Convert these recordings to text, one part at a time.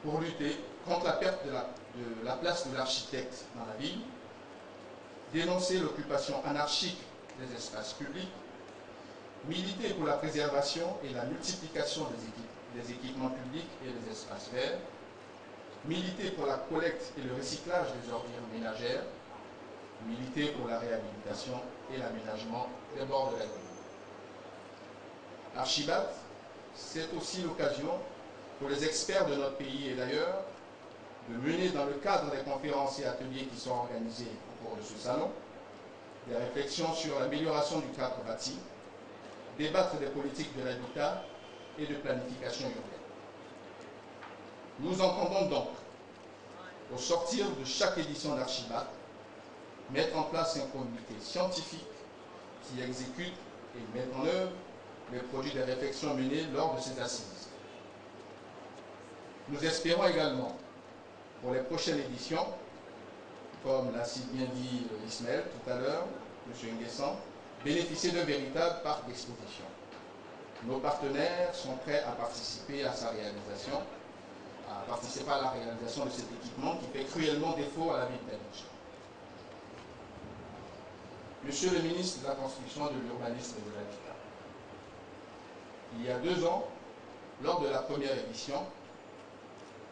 pour lutter contre la perte de la place de l'architecte dans la ville, dénoncer l'occupation anarchique des espaces publics, militer pour la préservation et la multiplication des équipements publics et des espaces verts, militer pour la collecte et le recyclage des ordures ménagères, militer pour la réhabilitation et l'aménagement des bords de la ville. Archibat, c'est aussi l'occasion pour les experts de notre pays et d'ailleurs de mener dans le cadre des conférences et ateliers qui sont organisés au cours de ce salon, des réflexions sur l'amélioration du cadre bâti, débattre des politiques de l'habitat et de planification urbaine. Nous entendons donc, au sortir de chaque édition d'Archibat, mettre en place un comité scientifique qui exécute et met en œuvre les produits des réflexions menées lors de ces assises. Nous espérons également, pour les prochaines éditions, comme l'a si bien dit Ismaël tout à l'heure, M. Nguessan, bénéficier d'un véritable parc d'exposition. Nos partenaires sont prêts à participer à sa réalisation, à participer à la réalisation de cet équipement qui fait cruellement défaut à la ville d'Abidjan. Monsieur le ministre de la Construction, de l'Urbanisme et de l'Habitat, il y a 2 ans, lors de la première édition,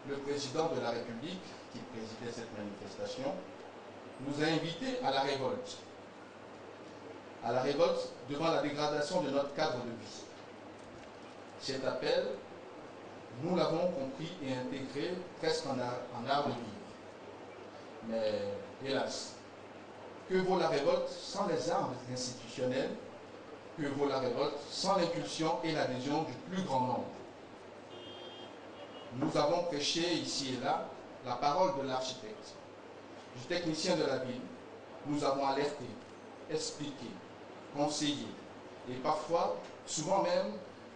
le président de la République, qui présidait cette manifestation, nous a invités à la révolte devant la dégradation de notre cadre de vie. Cet appel, nous l'avons compris et intégré presque en art de vivre. Mais hélas, que vaut la révolte sans les armes institutionnelles? Que vaut la révolte sans l'impulsion et l'adhésion du plus grand nombre? Nous avons prêché ici et là la parole de l'architecte, du technicien de la ville. Nous avons alerté, expliqué, conseillé et parfois, souvent même,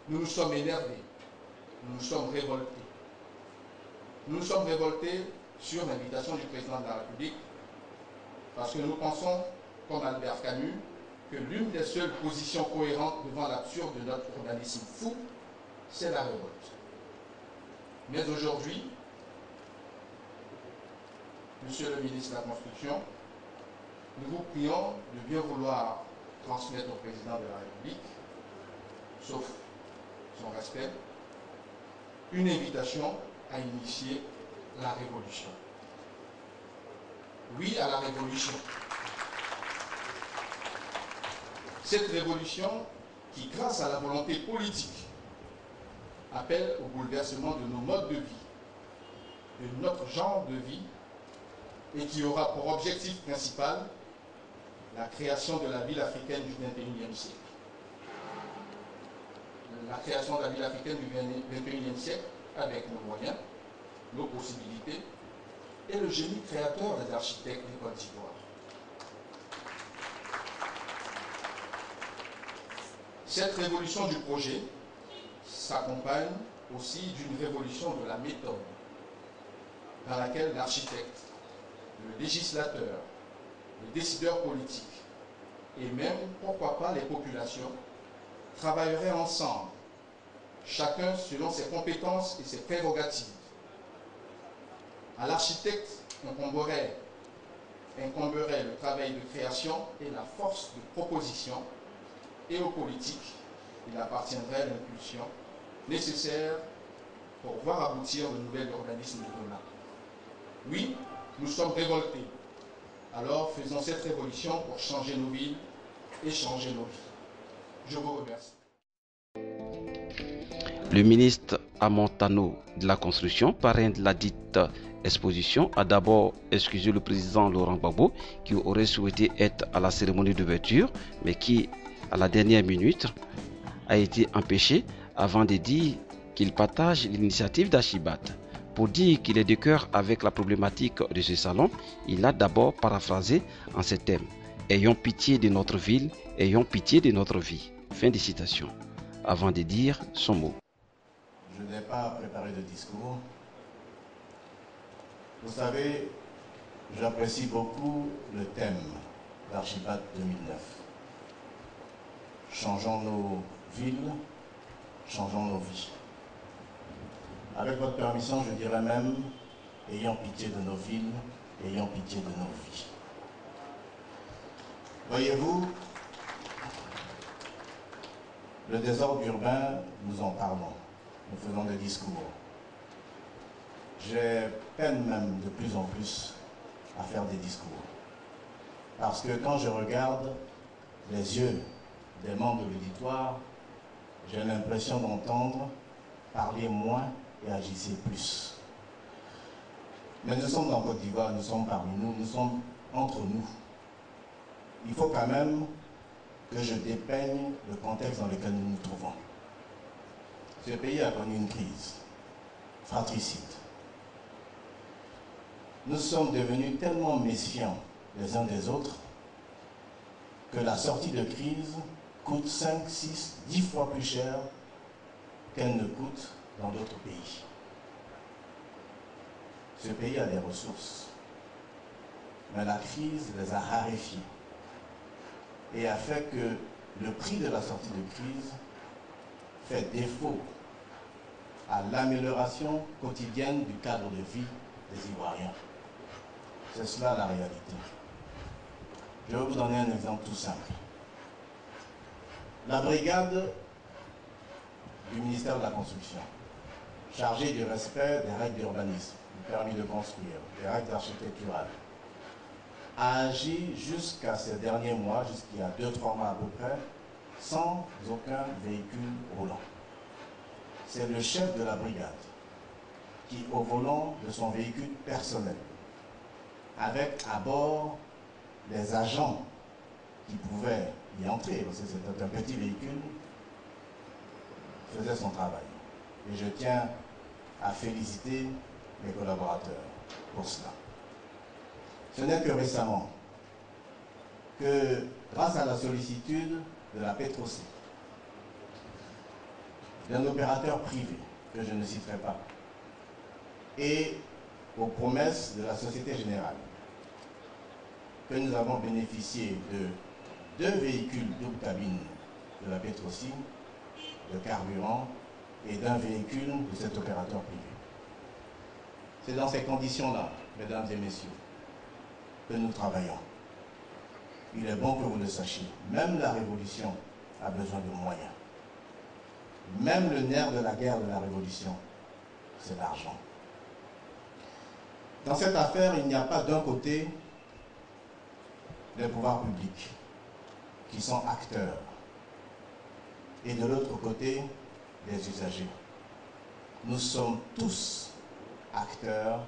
nous nous sommes énervés, nous nous sommes révoltés. Nous nous sommes révoltés sur l'invitation du président de la République parce que nous pensons, comme Albert Camus, que l'une des seules positions cohérentes devant l'absurde de notre urbanisme fou, c'est la révolte. Mais aujourd'hui, Monsieur le ministre de la Construction, nous vous prions de bien vouloir transmettre au président de la République, sauf son respect, une invitation à initier la révolution. Oui à la révolution. Cette révolution qui, grâce à la volonté politique, appelle au bouleversement de nos modes de vie, de notre genre de vie, et qui aura pour objectif principal la création de la ville africaine du XXIe siècle. La création de la ville africaine du XXIe siècle avec nos moyens, nos possibilités et le génie créateur des architectes des Côte d'Ivoire. Cette révolution du projet s'accompagne aussi d'une révolution de la méthode dans laquelle l'architecte, le législateur, les décideurs politiques et même, pourquoi pas, les populations travailleraient ensemble, chacun selon ses compétences et ses prérogatives. À l'architecte incomberait le travail de création et la force de proposition, et aux politiques, il appartiendrait l'impulsion nécessaire pour voir aboutir le nouvel urbanisme de demain. Oui, nous sommes révoltés. Alors faisons cette révolution pour changer nos villes et changer nos vies. Je vous remercie. Le ministre Amontano de la Construction, parrain de la dite exposition, a d'abord excusé le président Laurent Gbagbo qui aurait souhaité être à la cérémonie d'ouverture, mais qui, à la dernière minute, a été empêché avant de dire qu'il partage l'initiative d'Archibat. Pour dire qu'il est de cœur avec la problématique de ce salon, il a d'abord paraphrasé en ces termes: ayons pitié de notre ville, ayons pitié de notre vie. Fin de citation. Avant de dire son mot. Je n'ai pas préparé de discours. Vous savez, j'apprécie beaucoup le thème d'Archibat 2009. Changeons nos villes, changeons nos vies. Avec votre permission, je dirais même, ayant pitié de nos villes, ayant pitié de nos vies. Voyez-vous, le désordre urbain, nous en parlons, nous faisons des discours. J'ai peine même de plus en plus à faire des discours. Parce que quand je regarde les yeux des membres de l'auditoire, j'ai l'impression d'entendre parler moins et agir plus. Mais nous sommes en Côte d'Ivoire, nous sommes parmi nous, nous sommes entre nous. Il faut quand même que je dépeigne le contexte dans lequel nous nous trouvons. Ce pays a connu une crise fratricide. Nous sommes devenus tellement méfiants les uns des autres que la sortie de crise coûte 5, 6, 10 fois plus cher qu'elle ne coûte dans d'autres pays. Ce pays a des ressources, mais la crise les a raréfiées et a fait que le prix de la sortie de crise fait défaut à l'amélioration quotidienne du cadre de vie des Ivoiriens. C'est cela la réalité. Je vais vous donner un exemple tout simple. La brigade du ministère de la Construction, chargée du respect des règles d'urbanisme, du permis de construire, des règles architecturales, a agi jusqu'à ces derniers mois, jusqu'il y a 2-3 mois à peu près, sans aucun véhicule roulant. C'est le chef de la brigade qui, au volant de son véhicule personnel, avec à bord les agents qui pouvaient y entrer, parce que c'était un petit véhicule, faisait son travail. Et je tiens à féliciter mes collaborateurs pour cela. Ce n'est que récemment que, grâce à la sollicitude de la Petrosi, d'un opérateur privé, que je ne citerai pas, et aux promesses de la Société Générale, que nous avons bénéficié de 2 véhicules double cabine de la Petrosi, de carburant, et d'un véhicule de cet opérateur privé. C'est dans ces conditions-là, mesdames et messieurs, que nous travaillons. Il est bon que vous le sachiez. Même la révolution a besoin de moyens. Même le nerf de la guerre de la révolution, c'est l'argent. Dans cette affaire, il n'y a pas d'un côté les pouvoirs publics qui sont acteurs et de l'autre côté des usagers. Nous sommes tous acteurs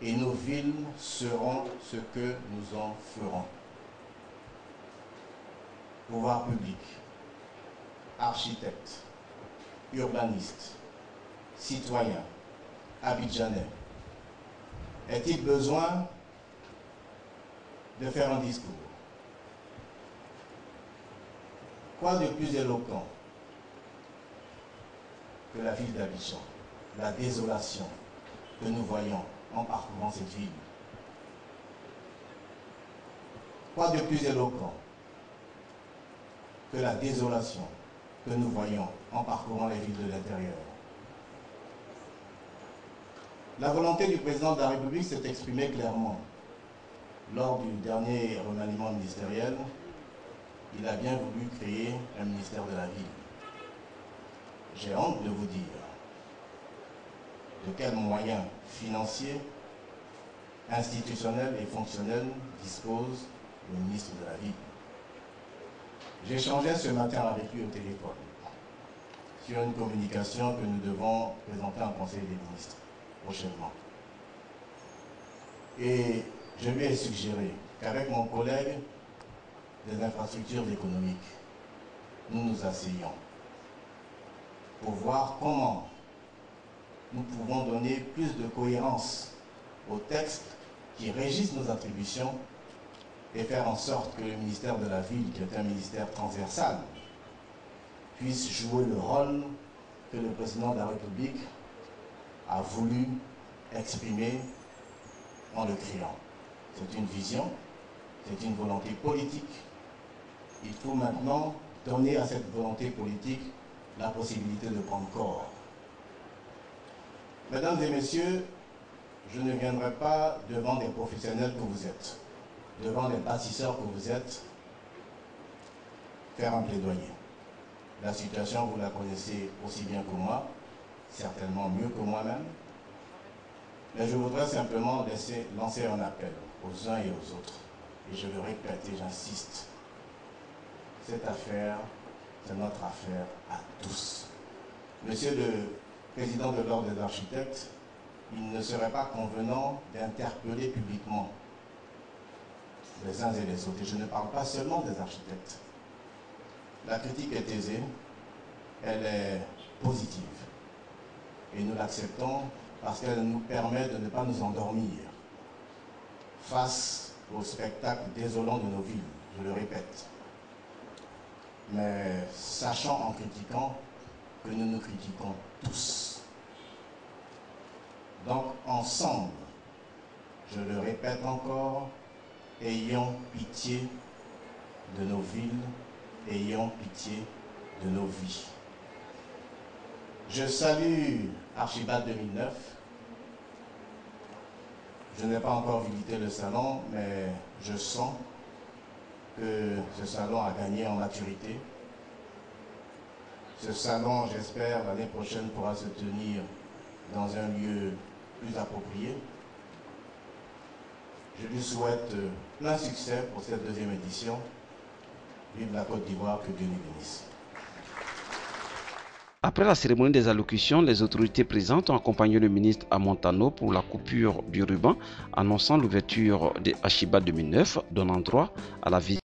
et nos villes seront ce que nous en ferons. Pouvoir public, architectes, urbanistes, citoyens, abidjanais. Est-il besoin de faire un discours? Quoi de plus éloquent que la ville d'Abidjan, la désolation que nous voyons en parcourant cette ville? Quoi de plus éloquent que la désolation que nous voyons en parcourant les villes de l'intérieur? La volonté du président de la République s'est exprimée clairement. Lors du dernier remaniement ministériel, il a bien voulu créer un ministère de la ville. J'ai honte de vous dire de quels moyens financiers, institutionnels et fonctionnels dispose le ministre de la Ville. J'échangeais ce matin avec lui au téléphone sur une communication que nous devons présenter en Conseil des ministres prochainement. Et je lui ai suggéré qu'avec mon collègue des infrastructures économiques, nous nous asseyions pour voir comment nous pouvons donner plus de cohérence aux textes qui régissent nos attributions et faire en sorte que le ministère de la Ville, qui est un ministère transversal, puisse jouer le rôle que le président de la République a voulu exprimer en le créant. C'est une vision, c'est une volonté politique. Il faut maintenant donner à cette volonté politique la possibilité de prendre corps. Mesdames et messieurs, je ne viendrai pas devant des professionnels que vous êtes, devant les bâtisseurs que vous êtes, faire un plaidoyer. La situation, vous la connaissez aussi bien que moi, certainement mieux que moi-même. Mais je voudrais simplement lancer un appel aux uns et aux autres. Et je le répète et j'insiste. Cette affaire, c'est notre affaire à tous. Monsieur le président de l'Ordre des architectes, il ne serait pas convenant d'interpeller publiquement les uns et les autres. Et je ne parle pas seulement des architectes. La critique est aisée, elle est positive. Et nous l'acceptons parce qu'elle nous permet de ne pas nous endormir face au spectacle désolant de nos villes, je le répète. Mais sachant en critiquant que nous nous critiquons tous. Donc ensemble, je le répète encore, ayons pitié de nos villes, ayons pitié de nos vies. Je salue Archibald 2009. Je n'ai pas encore visité le salon, mais je sens que ce salon a gagné en maturité. Ce salon, j'espère, l'année prochaine pourra se tenir dans un lieu plus approprié. Je lui souhaite plein succès pour cette deuxième édition. Vive la Côte d'Ivoire, que Dieu nous bénisse. Après la cérémonie des allocutions, les autorités présentes ont accompagné le ministre Amontano pour la coupure du ruban, annonçant l'ouverture des Archibald 2009, donnant droit à la visite